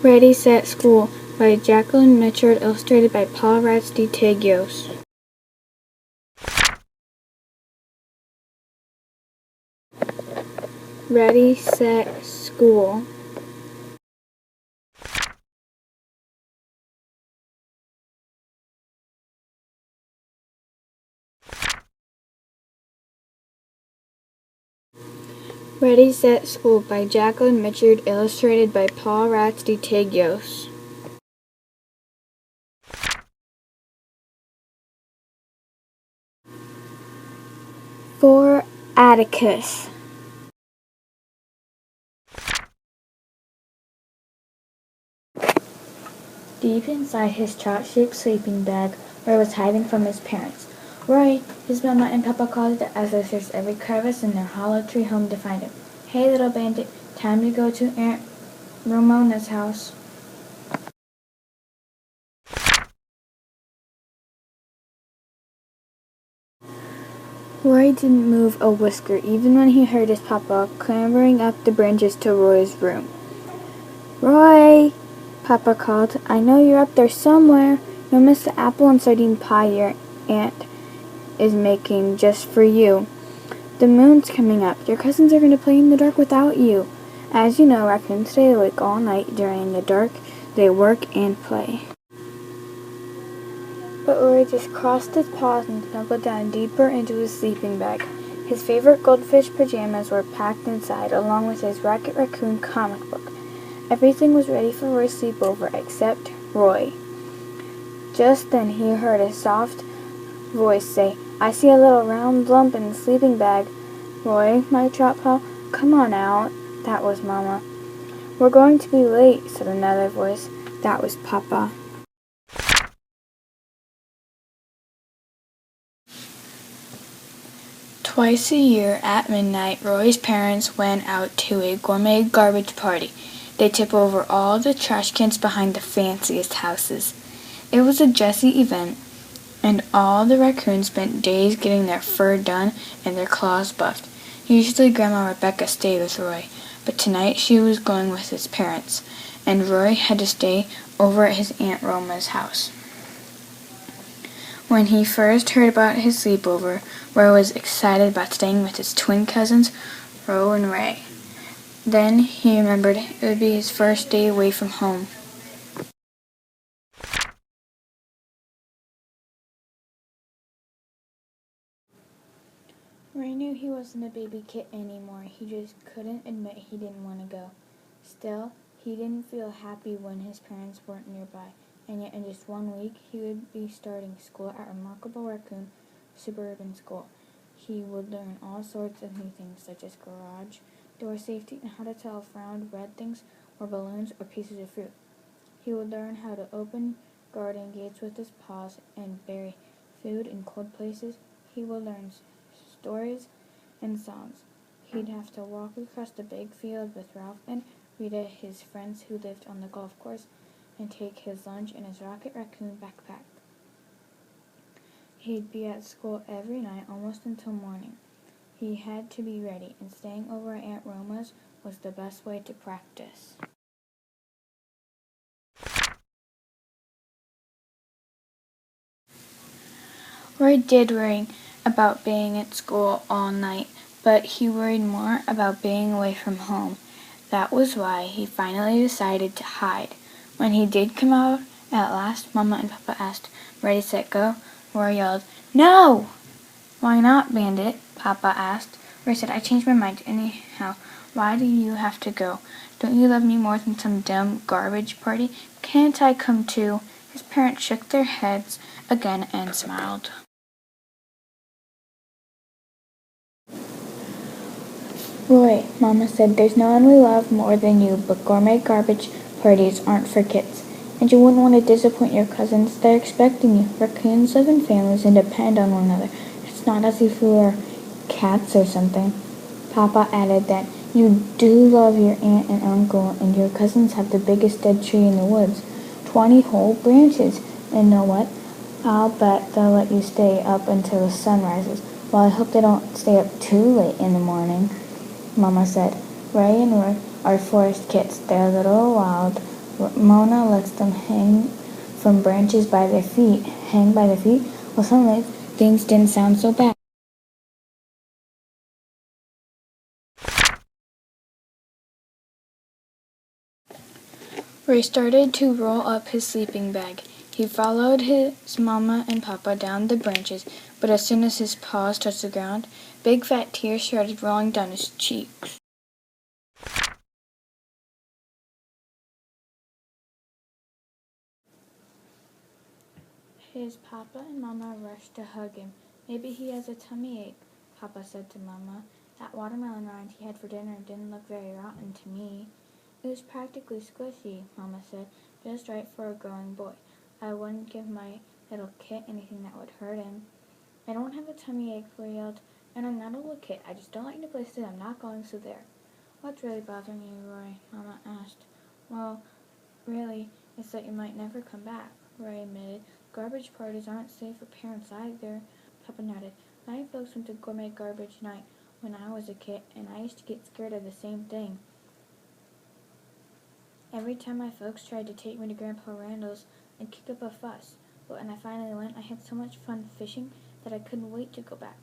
Ready, Set, School by Jacqueline Mitchell, illustrated by Paul Ratz-de-Tegios. Ready, Set, School. Ready, Set, School by Jacqueline Mitchell, illustrated by Paul Ratz-de-Tegios. For Atticus. Deep inside his chart-shaped sleeping bag, Roy was hiding from his parents. Roy, his mama and papa called as they searched every crevice in their hollow tree home to find him. Hey, little bandit, time to go to Aunt Ramona's house. Roy didn't move a whisker, even when he heard his papa clambering up the branches to Roy's room. Roy, Papa called, I know you're up there somewhere. You'll miss the apple and sardine pie your aunt is making just for you. The moon's coming up. Your cousins are going to play in the dark without you. As you know, raccoons stay awake all night during the dark. They work and play. But Roy just crossed his paws and snuggled down deeper into his sleeping bag. His favorite goldfish pajamas were packed inside, along with his Rocket Raccoon comic book. Everything was ready for Roy's sleepover except Roy. Just then he heard a soft voice say, I see a little round lump in the sleeping bag. Roy, my trout pal, come on out. That was Mama. We're going to be late, said another voice. That was Papa. Twice a year at midnight, Roy's parents went out to a gourmet garbage party. They tip over all the trash cans behind the fanciest houses. It was a Jessie event, and all the raccoons spent days getting their fur done and their claws buffed. Usually Grandma Rebecca stayed with Roy, but tonight she was going with his parents, and Roy had to stay over at his Aunt Roma's house. When he first heard about his sleepover, Roy was excited about staying with his twin cousins, Ro and Ray. Then he remembered it would be his first day away from home. Ray knew he wasn't a baby kid anymore. He just couldn't admit he didn't want to go. Still, he didn't feel happy when his parents weren't nearby, and yet in just 1 week he would be starting school at Remarkable Raccoon Suburban School. He would learn all sorts of new things such as garage door safety and how to tell if round red things were balloons or pieces of fruit. He would learn how to open garden gates with his paws and bury food in cold places. He would learn stories and songs. He'd have to walk across the big field with Ralph and Rita, his friends who lived on the golf course, and take his lunch in his Rocket Raccoon backpack. He'd be at school every night almost until morning. He had to be ready, and staying over at Aunt Roma's was the best way to practice. Roy did worry about being at school all night, but he worried more about being away from home. That was why he finally decided to hide. When he did come out at last, Mama and Papa asked, Ready, Set, Go? Roy yelled, No! Why not, Bandit? Papa asked. Roy said, I changed my mind. Anyhow, why do you have to go? Don't you love me more than some dumb garbage party? Can't I come too? His parents shook their heads again and smiled. Roy, Mama said, there's no one we love more than you, but gourmet garbage parties aren't for kids. And you wouldn't want to disappoint your cousins. They're expecting you. Raccoons live in families and depend on one another. It's not as if we were cats or something. Papa added that you do love your aunt and uncle, and your cousins have the biggest dead tree in the woods. 20 whole branches. And know what? I'll bet they'll let you stay up until the sun rises. Well, I hope they don't stay up too late in the morning. Mama said, Ray and Roy are forest kids. They're a little wild, Mona lets them hang from branches by their feet. Hang by their feet? Well, suddenly things didn't sound so bad. Ray started to roll up his sleeping bag. He followed his mama and papa down the branches, but as soon as his paws touched the ground, big fat tears started rolling down his cheeks. His papa and mama rushed to hug him. Maybe he has a tummy ache, Papa said to Mama. That watermelon rind he had for dinner didn't look very rotten to me. It was practically squishy, Mama said, just right for a growing boy. I wouldn't give my little kit anything that would hurt him. I don't have a tummy ache, Roy yelled, and I'm not a little kid. I just don't like the places I'm not going, so there. What's really bothering you, Roy? Mama asked. Well, really, it's that you might never come back, Roy admitted. Garbage parties aren't safe for parents either. Papa nodded. My folks went to gourmet garbage night when I was a kid, and I used to get scared of the same thing. Every time my folks tried to take me to Grandpa Randall's, I'd kick up a fuss. But when I finally went, I had so much fun fishing that I couldn't wait to go back.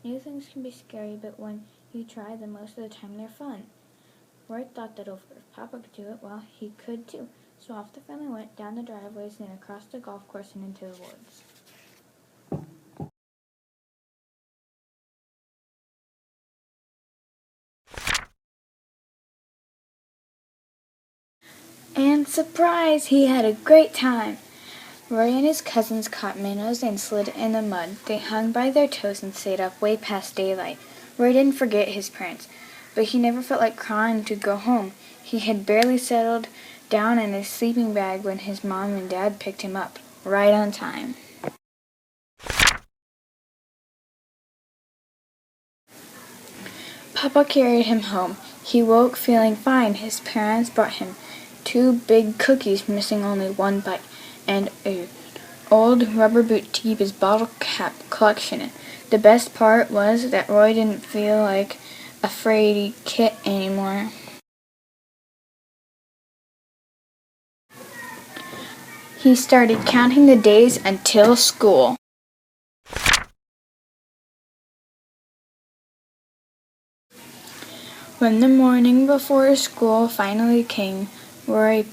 New things can be scary, but when you try them, most of the time they're fun. Roy thought that over. If Papa could do it, well, he could too. So off the family went down the driveways and across the golf course and into the woods. And surprise! He had a great time. Roy and his cousins caught minnows and slid in the mud. They hung by their toes and stayed up way past daylight. Roy didn't forget his parents, but he never felt like crying to go home. He had barely settled down in his sleeping bag when his mom and dad picked him up, right on time. Papa carried him home. He woke feeling fine. His parents brought him 2 big cookies, missing only one bite, and an old rubber boot to keep his bottle cap collection in. The best part was that Roy didn't feel like a fraidy kid anymore. He started counting the days until school. When the morning before school finally came, Roy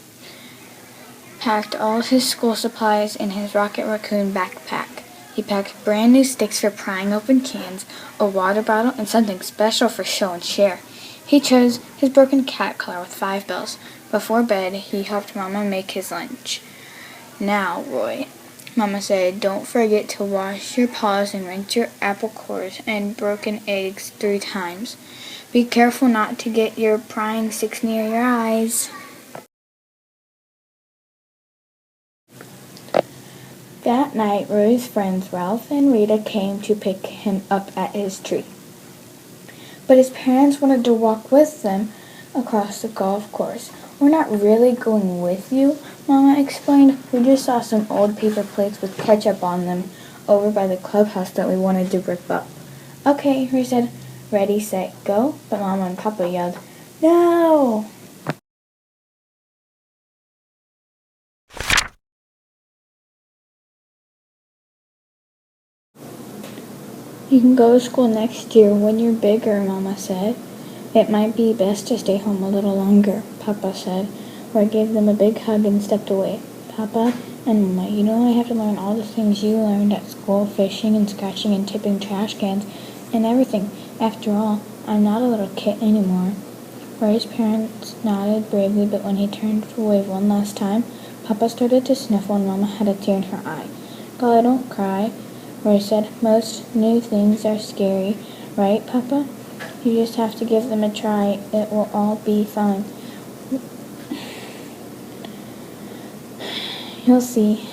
packed all his school supplies in his Rocket Raccoon backpack. He packed brand new sticks for prying open cans, a water bottle, and something special for show and share. He chose his broken cat collar with 5 bells. Before bed, he helped Mama make his lunch. Now, Roy, Mama said, don't forget to wash your paws and rinse your apple cores and broken eggs 3 times. Be careful not to get your prying sticks near your eyes. That night, Roy's friends Ralph and Rita came to pick him up at his tree. But his parents wanted to walk with them across the golf course. We're not really going with you, Mama explained. We just saw some old paper plates with ketchup on them over by the clubhouse that we wanted to rip up. Okay, Roy said. Ready, set, go. But Mama and Papa yelled, no! You can go to school next year when you're bigger, Mama said. It might be best to stay home a little longer, Papa said. Roy gave them a big hug and stepped away. Papa and Mama, you know I have to learn all the things you learned at school, fishing and scratching and tipping trash cans and everything. After all, I'm not a little kid anymore. Roy's parents nodded bravely, but when he turned to wave one last time, Papa started to sniffle and Mama had a tear in her eye. Golly, don't cry, Roy said. Most new things are scary, right, Papa? You just have to give them a try. It will all be fine. You'll see.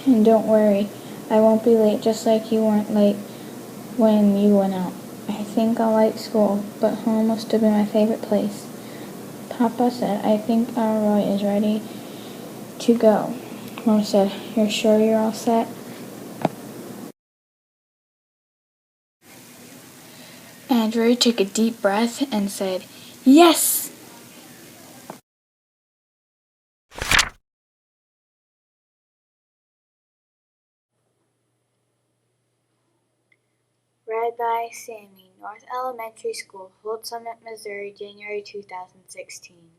And don't worry, I won't be late just like you weren't late when you went out. I think I'll like school, but home will still be my favorite place. Papa said, I think our Roy is ready to go. Mom said, you're sure you're all set? And Roy took a deep breath and said, yes! Read by Sami, North Elementary School, Holt Summit, Missouri, January 2016.